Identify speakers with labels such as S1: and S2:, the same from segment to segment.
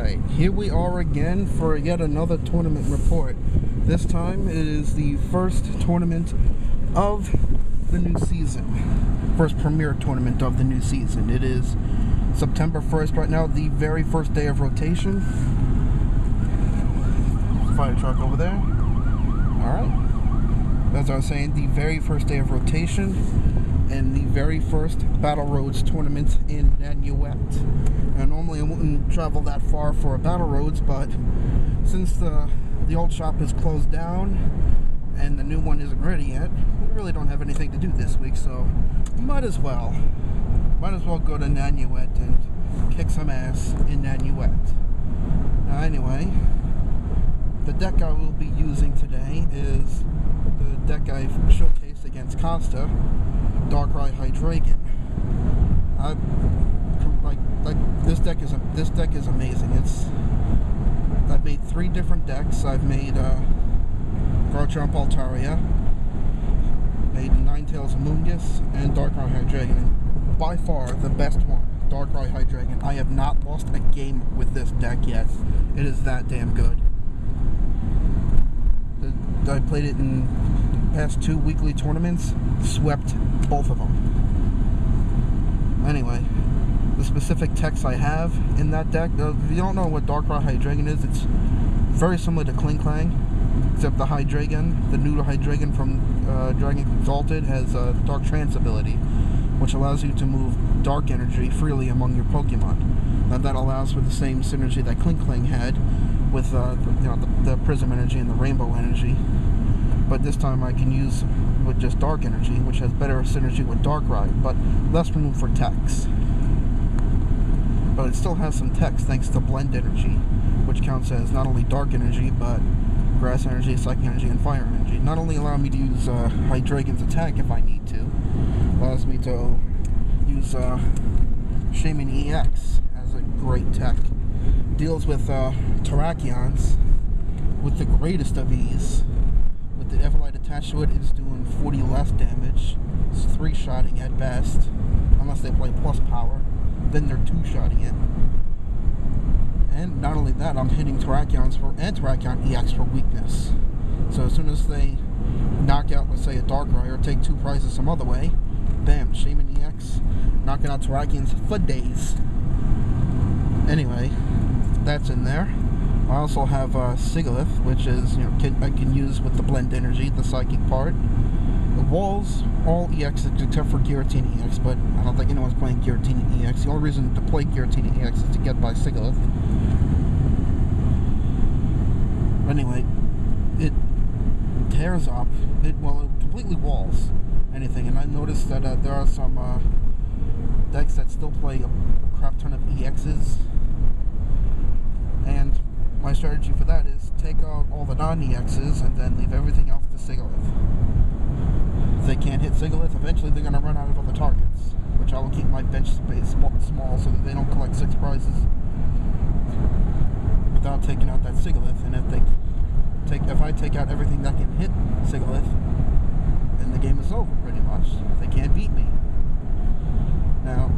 S1: Alright, here we are again for yet another tournament report. This time it is the first tournament of the new season. First premier tournament of the new season. It is September 1st right now, the very first day of rotation. Fire truck over there. Alright. As I was saying, the very first day of rotation and the very first Battle Roads tournament in Nanuet. Now, normally I wouldn't travel that far for a Battle Roads, but since the old shop is closed down and the new one isn't ready yet, we really don't have anything to do this week, so might as well go to Nanuet and kick some ass in Nanuet. Now anyway, the deck I will be using today is the deck I've showcased against Costa, Darkrai Hydreigon. This deck is amazing. I've made 3 different decks. I've made Garchomp Altaria, made Ninetales Mungus, and Darkrai Hydreigon. By far the best one, Darkrai Hydreigon. I have not lost a game with this deck yet. It is that damn good. I played it in the past 2 weekly tournaments, swept both of them. Anyway, the specific techs I have in that deck, if you don't know what Darkrai Hydreigon is, it's very similar to Klinklang, except the Hydreigon, the new Hydreigon from Dragon Exalted, has a Dark Trance ability, which allows you to move dark energy freely among your Pokemon. Now that allows for the same synergy that Klinklang had with the Prism energy and the Rainbow energy, but this time I can use with just dark energy, which has better synergy with Darkrai, but less room for techs. But it still has some techs thanks to blend energy, which counts as not only dark energy, but grass energy, psychic energy, and fire energy. Not only allow me to use Hydreigon's attack if I need to, allows me to use Shaman EX as a great tech. Deals with Terrakions with the greatest of ease. With the Everlight attached to it, it's doing 40 less damage. It's 3-shotting at best, unless they play plus power. Then they're 2-shotting it. And not only that, I'm hitting Terrakions and Terrakion EX for weakness. So as soon as they knock out, let's say, a Darkrai or take 2 prizes some other way, bam, Shaman EX, knocking out Terrakions for days. Anyway, that's in there. I also have Sigalith, which is, I can use with the blend energy, the psychic part. The walls, all EXs except for Giratina EX, but I don't think anyone's playing Giratina EX. The only reason to play Giratina EX is to get by Sigalith. Anyway, it tears up, it completely walls anything, and I noticed that there are some decks that still play a crap ton of EXs, and my strategy for that is take out all the non-EXs and then leave everything else to Sigalith. If they can't hit Sigalith, eventually they're going to run out of other targets, which I will keep my bench space small so that they don't collect 6 prizes without taking out that Sigalith. And if I take out everything that can hit Sigalith, then the game is over pretty much. They can't beat me. Now,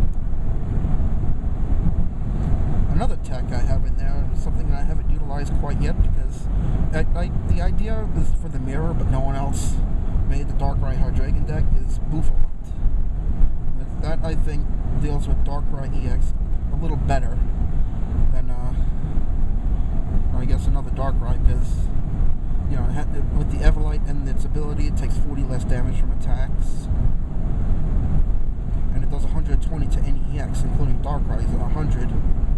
S1: another tech I have in there is something that I haven't utilized quite yet, because the idea is for the mirror, but no one else made the Darkrai Hydreigon deck, is Buffalant. That, I think, deals with Darkrai EX a little better than, I guess, another Darkrai, because, with the Everlight and its ability, it takes 40 less damage from attacks. And it does 120 to any EX, including Darkrai, is 100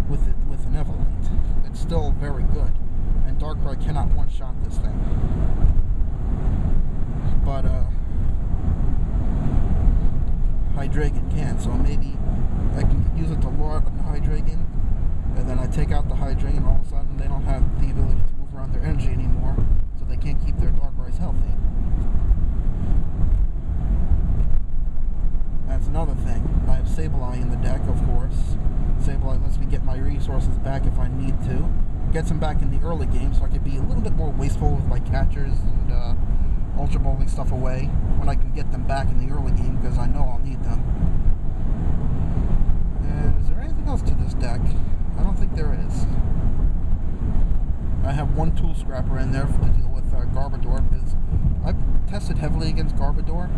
S1: with an Everlight. It's still very good, and Darkrai cannot one-shot this thing. But Hydreigon can, so maybe I can use it to lure out the Hydreigon, and then I take out the Hydreigon, and all of a sudden they don't have the ability to move around their energy anymore, so they can't keep their Darkrai's healthy. That's another thing. I have Sableye in the deck, of course. Sableye lets me get my resources back if I need to. Gets them back in the early game, so I could be a little bit more wasteful with my catchers and Ultra Bowling stuff away when I can get them back in the early game, because I know I'll need them. And is there anything else to this deck? I don't think there is. one tool scrapper in there to deal with Garbodor, because I've tested heavily against Garbodor,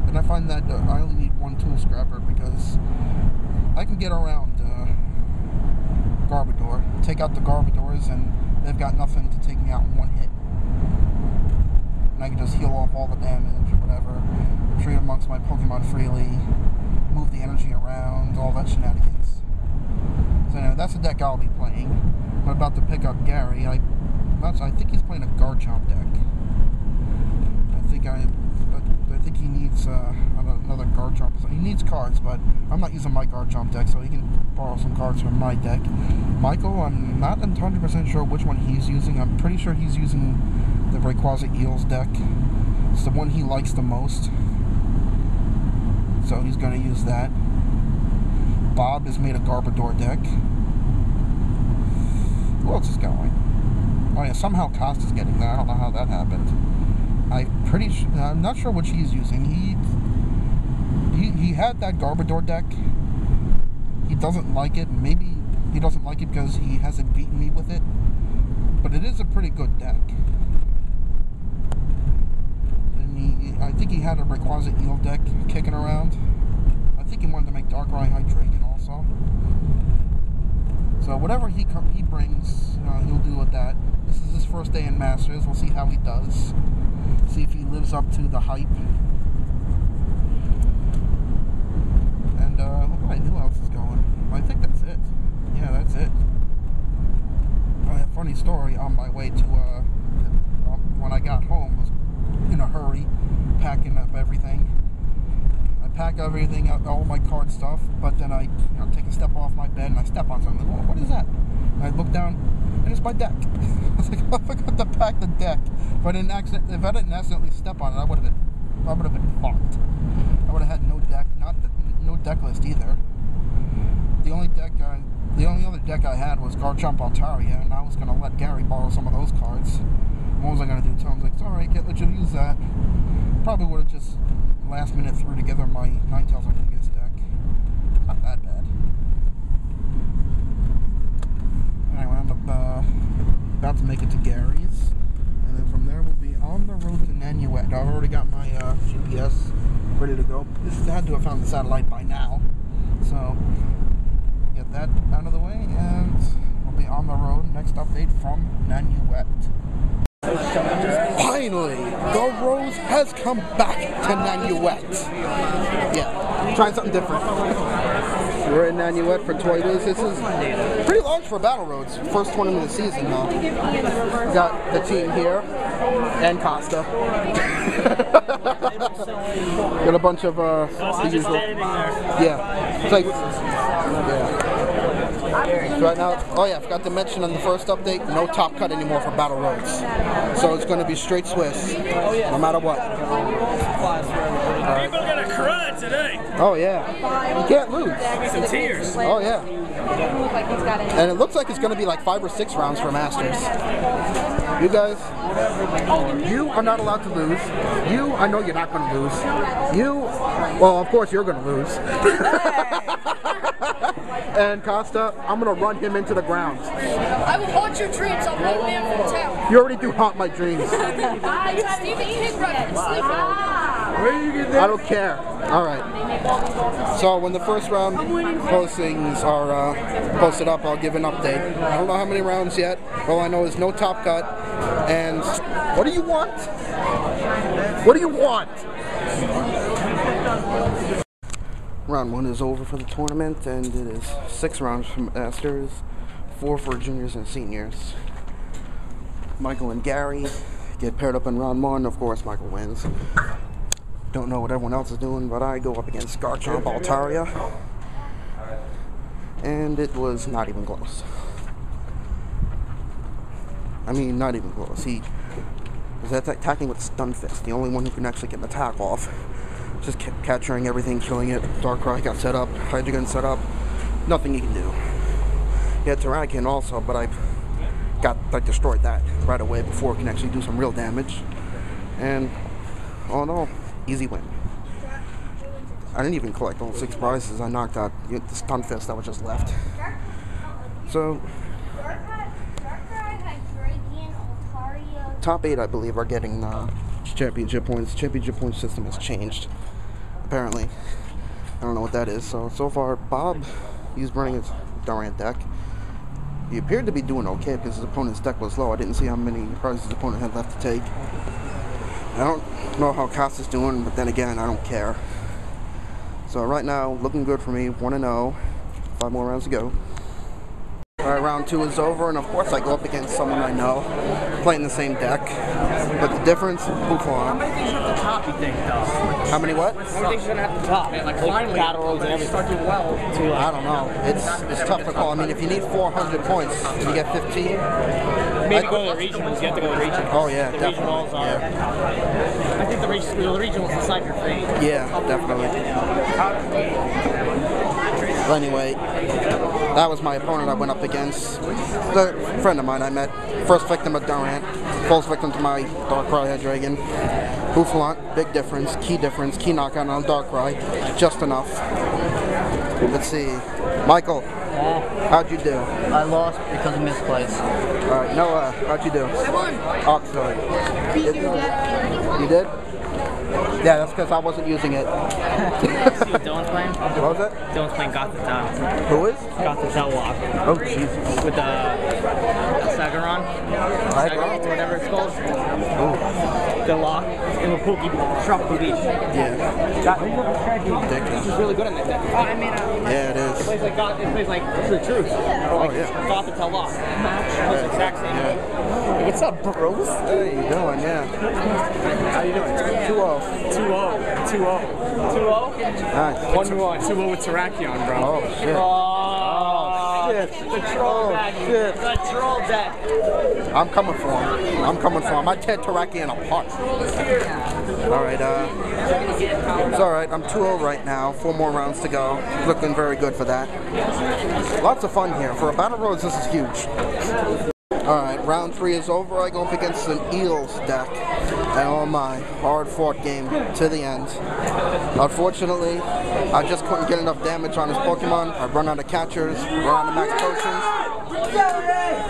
S1: and I find that I only need one tool scrapper because I can get around Garbodor, take out the Garbodors, and they've got nothing to take me out in one hit. And I can just heal off all the damage or whatever, trade amongst my Pokemon freely, move the energy around, all that shenanigans. So anyway, that's the deck I'll be playing. I'm about to pick up Gary. I think he's playing a Garchomp deck. I think he needs another Garchomp. He needs cards, but I'm not using my Garchomp deck, so he can borrow some cards from my deck. Michael, I'm not 100% sure which one he's using. I'm pretty sure he's using the Rayquaza Eels deck. It's the one he likes the most, so he's going to use that. Bob has made a Garbodor deck. Who else is going? Oh yeah, somehow Costa's getting there. I don't know how that happened. I'm not sure what he's using. He had that Garbodor deck. He doesn't like it. Maybe he doesn't like it because he hasn't beaten me with it. But it is a pretty good deck. And I think he had a Rayquaza Eel deck kicking around. I think he wanted to make Darkrai Hydreigon also. So whatever he brings, he'll do with that. This is his first day in Masters. We'll see how he does. See if he lives up to the hype. And who else is going? I think that's it. Yeah, that's it. Funny story. On my way to when I got home, I was in a hurry, packing up everything. I pack everything up, all my card stuff, but then I take a step off my bed and I step on something. What is that? And I look down, and it's my deck. I was like, I forgot to pack the deck. If I didn't accidentally step on it, I would have been fucked. I would have had no deck, no deck list either. The only other deck I had was Garchomp Altaria, and I was gonna let Gary borrow some of those cards. What was I gonna do? Tell him, like, it's alright, can't let you use that. Probably would have just last minute threw together my Ninetales and Vegas deck. Not that bad. Anyway, I'm about to make it to Gary's, and then from there we'll be on the road to Nanuet. I've already got my GPS ready to go. This had to have found the satellite by now, so get that out of the way, and we'll be on the road. Next update from Nanuet. Finally, the Rose has come back to Nanuet. Yeah, trying something different. We're in Nanuet for Toyoters. This is pretty large for Battle Roads. First tournament of the season, though. We got the team here and Costa. Got a bunch of the usual. Yeah, it's like So right now, oh yeah, I forgot to mention on the first update, no top cut anymore for Battle Roads. So it's going to be straight Swiss, no matter what.
S2: People are going to cry today.
S1: Oh yeah, you can't lose.
S2: Some tears.
S1: Oh yeah. And it looks like it's going to be like 5 or 6 rounds for Masters. You guys, you are not allowed to lose. You, I know you're not going to lose. You, well, of course you're going to lose. And Costa, I'm going to run him into the ground.
S3: I will haunt your dreams. I'll run man from town.
S1: You already do haunt my dreams.
S3: Stephen King reference.
S1: I don't care. Alright. So when the first round postings are posted up, I'll give an update. I don't know how many rounds yet. All I know is no top cut. And what do you want? What do you want? Round 1 is over for the tournament, and it is 6 rounds from Masters, 4 for juniors and seniors. Michael and Gary get paired up in round 1. Of course, Michael wins. Don't know what everyone else is doing, but I go up against Garchomp Altaria, and it was not even close. I mean, not even close. He was attacking with Stun Fist, the only one who can actually get an attack off. Just kept capturing everything, killing it. Darkrai got set up, Hydreigon set up. Nothing he can do. He had Terranikin also, but I destroyed that right away before it can actually do some real damage. And all in all, easy win. I didn't even collect all 6 prizes. I knocked out the Stun Fist that was just left. So top 8, I believe, are getting championship points. Championship point system has changed, apparently. I don't know what that is. So far, Bob, he's running his Durant deck. He appeared to be doing okay because his opponent's deck was low. I didn't see how many prizes his opponent had left to take. I don't know how Costa's doing, but then again, I don't care. So right now, looking good for me, 1-0. 5 more rounds to go. Alright, round 2 is over, and of course I go up against someone I know, playing the same deck. But the difference,
S2: How many things are at the top, you think, though?
S1: How many what?
S2: How many things are at the top? Like finally, battle roads and everything. Start doing well.
S1: I don't know. It's tough to call. I mean, if you need 400 points, you get 15.
S2: Maybe go to the regionals. You have to go to the regionals.
S1: Oh yeah,
S2: the
S1: definitely.
S2: Regionals are. Yeah. I think the regionals decide your fate.
S1: Yeah, definitely. But anyway, that was my opponent I went up against. The friend of mine I met. First victim of Durant. First victim to my Darkrai Hydreigon. Buffalon, big difference. Key knockout on Darkrai. Just enough. Let's see. Michael, how'd you do?
S4: I lost because of misplays.
S1: Alright, Noah, how'd you do?
S3: I won.
S1: Oxford.
S3: Beat your dad.
S1: You did? Yeah, that's because I wasn't using it.
S2: See what Dylan's playing?
S1: What was it?
S2: Dylan's playing Gotham.
S1: Who is?
S2: Gotham Walk.
S1: Oh, jeez.
S2: With Sagaron. Sagaron, whatever it's called.
S1: Oh.
S2: The lock. In the Pookie Tropical Beach.
S1: Yeah.
S2: He's really good in that deck.
S1: Yeah, it is.
S2: It plays like True Truth. Or like Gotham Lock. It's the exact same.
S1: Yeah.
S2: What's up, bros?
S1: Hey, you doing? Yeah.
S2: How you doing?
S1: 2-0.
S2: 2-0. 2-0.
S1: Nice.
S2: 1-1. 2-0 with Terrakion, bro.
S1: Oh, shit.
S2: Oh,
S1: shit.
S2: The troll deck.
S1: Shit.
S2: The troll deck.
S1: I'm coming for him. I'm coming for him. I tear Terrakion apart. Alright, it's alright. I'm 2-0 right now. 4 more rounds to go. Looking very good for that. Lots of fun here. For a Battle Roads, this is huge. Alright, round 3 is over. I go up against an Eels deck. And oh my, hard-fought game to the end. Unfortunately, I just couldn't get enough damage on his Pokemon. I run out of catchers, run out of max potions,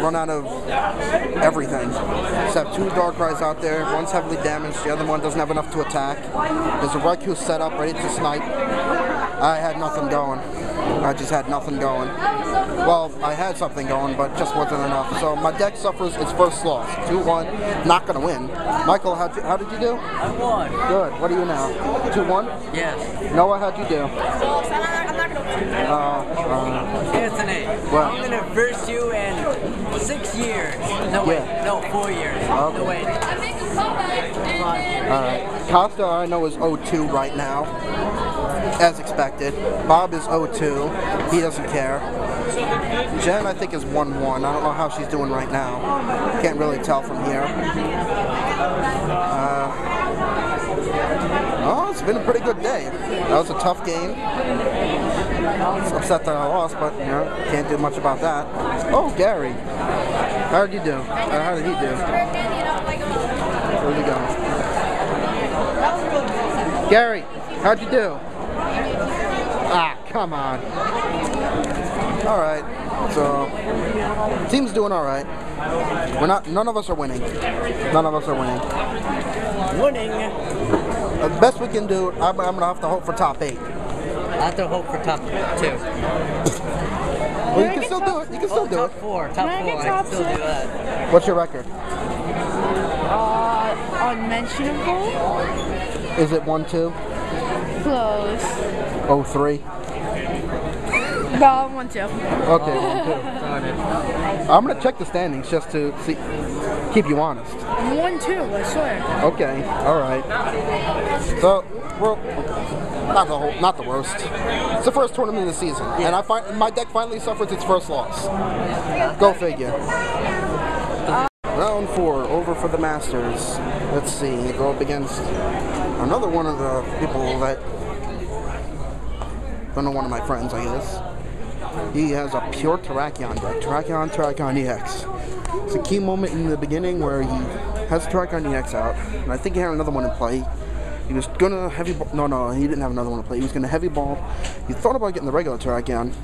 S1: run out of everything. Just have 2 Darkrai's out there. One's heavily damaged, the other one doesn't have enough to attack. There's a Raikou set up, ready to snipe. I had nothing going. I just had nothing going. Well, I had something going, but just wasn't enough. So my deck suffers its first loss. 2-1. Not going to win. Michael, how did you do?
S4: I won.
S1: Good. What are you now? 2-1?
S4: Yes.
S1: Noah, how'd you do?
S3: I'm not gonna win.
S4: Anthony,
S1: What?
S4: I'm gonna verse you in 6 years. No, wait.
S1: Yeah.
S4: No, 4 years.
S1: Okay.
S4: No, wait.
S3: I make a comeback and then
S1: Alright. Costa, I know, is 0-2 right now. As expected. Bob is 0-2. He doesn't care. Jen, I think, is 1-1. I don't know how she's doing right now. Can't really tell from here. Oh, it's been a pretty good day. That was a tough game. It's upset that I lost, but, you know, can't do much about that. Oh, Gary. How did you do? How did he do? Where'd he go? Gary, how'd you do? Ah, come on. Alright, so team's doing alright. None of us are winning. None of us are winning.
S4: Winning.
S1: The best we can do, I'm gonna have to hope for top 8.
S4: I have to hope for top 2.
S1: Well, you can still do it. You can still do
S4: Top
S1: it.
S4: 4. Top 4. I can still do that.
S1: What's your record?
S5: Unmentionable?
S1: Is it 1-2?
S5: Close.
S1: 0-3?
S5: No, 1-2.
S1: Okay, 1-2. I'm gonna check the standings just to see, keep you honest.
S5: 1-2, I swear.
S1: Okay, all right. So, well, not the worst. It's the first tournament of the season, and my deck finally suffers its first loss. Go figure. Round 4, over for the Masters. Let's see, go up against another one of the people that, don't know, one of my friends, I guess. He has a pure Terrakion deck. Terrakion EX. It's a key moment in the beginning where he has Terrakion EX out, and I think he had another one in play. He was gonna heavy ball. No, he didn't have another one in play. He was gonna heavy ball. He thought about getting the regular Terrakion,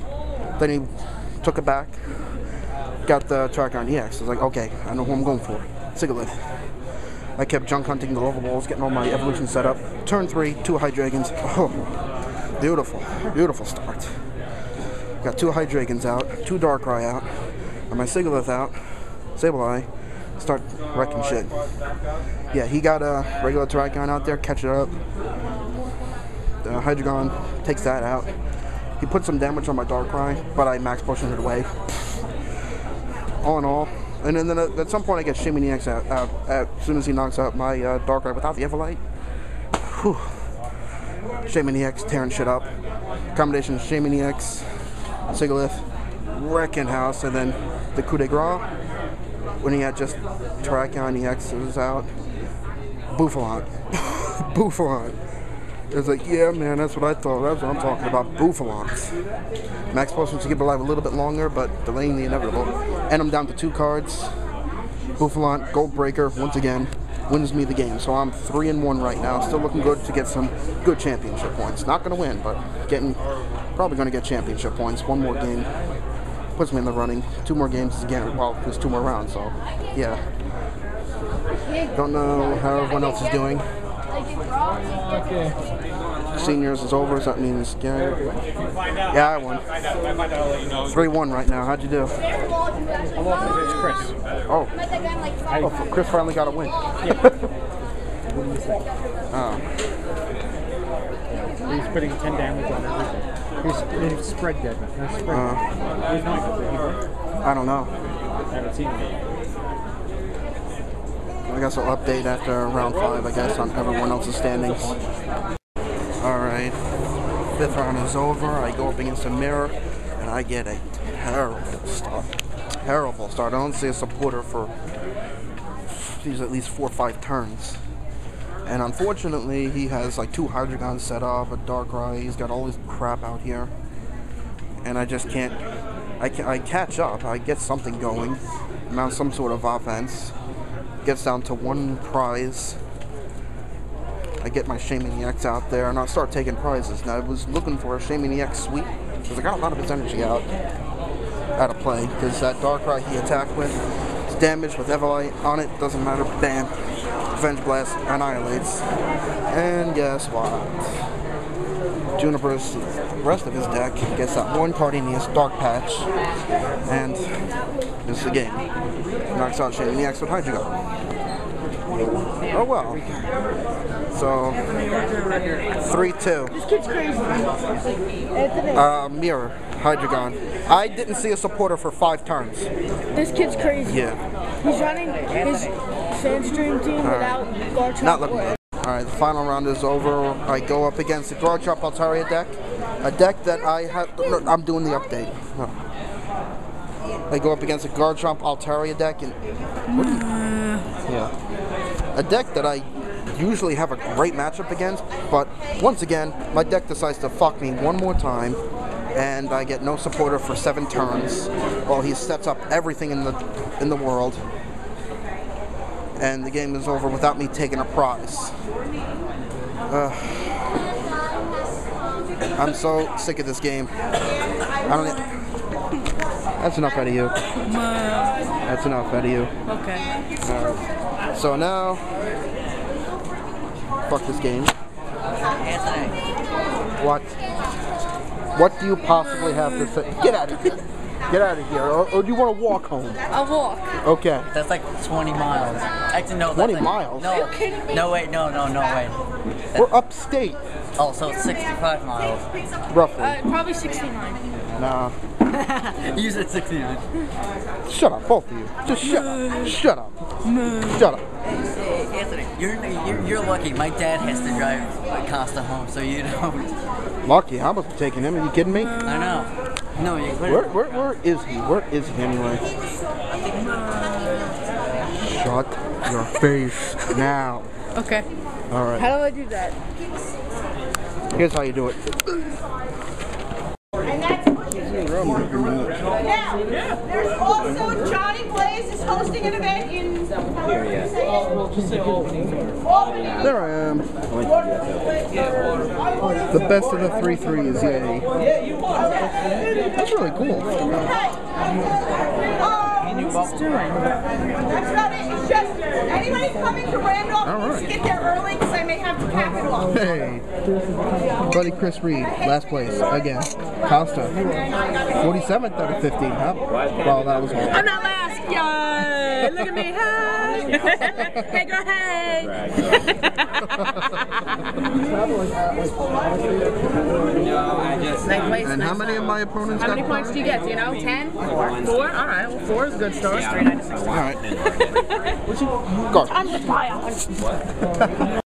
S1: then he took it back, got the Terrakion EX. I was like, okay, I know who I'm going for. Sigalith. I kept junk hunting the overballs, getting all my evolution set up. Turn 3, 2 Hydreigons. Oh, beautiful, beautiful start. Got 2 Hydreigons out, 2 Darkrai out, and my Sigilyph out, Sableye, start wrecking shit. Yeah, he got a regular Terrakion out there, catch it up. The Hydreigon takes that out. He put some damage on my Darkrai, but I max potioned it away. All in all. And then at some point I get Shaymin EX out as soon as he knocks out my Darkrai without the Everlight. Whew. Shaymin EX tearing shit up. Combination of Shaymin EX, Sigilyph, wrecking house, and then the coup de grace when he had just Terrakion EX was out. Bouffalant. Bouffalant. It was like, yeah, man, that's what I thought. That's what I'm talking about. Bouffalants. Max potions to keep it alive a little bit longer, but delaying the inevitable. And I'm down to 2 cards. Bouffalant, Gold Breaker, once again, wins me the game. So I'm 3-1 right now. Still looking good to get some good championship points. Not going to win, but probably going to get championship points. 1 more game puts me in the running. 2 more games again. Well, there's 2 more rounds, so yeah. Don't know how everyone else is doing. Seniors is over, so that means yeah, I won. 3-1 right now. How'd you do?
S2: It's Chris.
S1: Oh, Chris finally got a win.
S2: What do you think?
S1: Oh.
S2: He's putting 10 damage on everything. He's spread dead.
S1: I don't know.
S2: I haven't seen him.
S1: I guess I'll update after round 5, I guess, on everyone else's standings. Alright, 5th round is over. I go up against a mirror, and I get a terrible start. Terrible start. I don't see a supporter for at least 4 or 5 turns. And unfortunately, he has like 2 Hydreigons set up, a Darkrai. He's got all this crap out here. And I just can't. I catch up. I get something going. Mount some sort of offense. Gets down to 1 prize. I get my Shaymin EX out there and I start taking prizes. Now I was looking for a Shaymin EX sweep because I got a lot of his energy out of play because that Darkrai he attacked with is damaged with Everlight on it, doesn't matter, bam, Venge Blast annihilates. And guess what? Juniper's rest of his deck gets that 1 Cardenas Dark Patch, and this is the game. Knocks out Shaymin EX with Hydreigon. Oh well. So 3-2.
S5: This kid's crazy.
S1: Mirror, Hydreigon. I didn't see a supporter for 5 turns.
S5: This kid's crazy.
S1: Yeah.
S5: He's running his Sandstream team without Garchomp.
S1: Not looking good. Alright, the final round is over. I go up against the Garchomp Altaria deck. A deck that I have. No, I'm doing the update. No. I go up against a Garchomp Altaria deck and a deck that I usually have a great matchup against, but once again my deck decides to fuck me one more time and I get no supporter for 7 turns while he sets up everything in the world, and the game is over without me taking a prize. I'm so sick of this game. That's enough out of you. That's enough out of you.
S5: Okay.
S1: So now, fuck this game. What do you possibly have to say? Get out of here. Get out of here. Or do you want to walk home?
S5: I'll walk.
S1: Okay.
S4: That's like 20 miles. Actually, no.
S1: 20
S4: that's like,
S1: miles?
S4: No.
S5: Are you kidding me?
S4: No, wait. No, wait.
S1: We're upstate.
S4: Oh, so it's 65 miles.
S1: Roughly.
S5: Probably 69.
S1: Nah.
S4: You said 69.
S1: Shut up, both of you. Just shut up. Shut up. Shut up.
S4: Hey, Anthony, you're lucky. My dad has to drive Costa home, so you don't.
S1: Lucky? How about taking him? Are you kidding me?
S4: I know. No, you
S1: Where is he? Where is he anyway? Shut your face now.
S5: Okay.
S1: Alright.
S5: How do I do that?
S1: Here's how you do it.
S3: Now, there's also Johnny Blaze is hosting an event in
S1: There I am. The best of the 3-3s, yay. That's really cool.
S5: What's he doing?
S3: That's about it. It's just anybody coming to Randolph needs to get there early because I may have to cap it off.
S1: Hey, buddy Chris Reed, last place again. Costa, 47th out of 15. Huh? Well, that was all.
S5: I'm not last, yay! Look at me, hey! Hey, girl, hey!
S1: And how many of my opponents
S5: How
S1: got
S5: many points do you get? Do you know? 10? 4? 4? Alright, well, 4 is a good start.
S1: All right. Go.
S5: I'm the fire.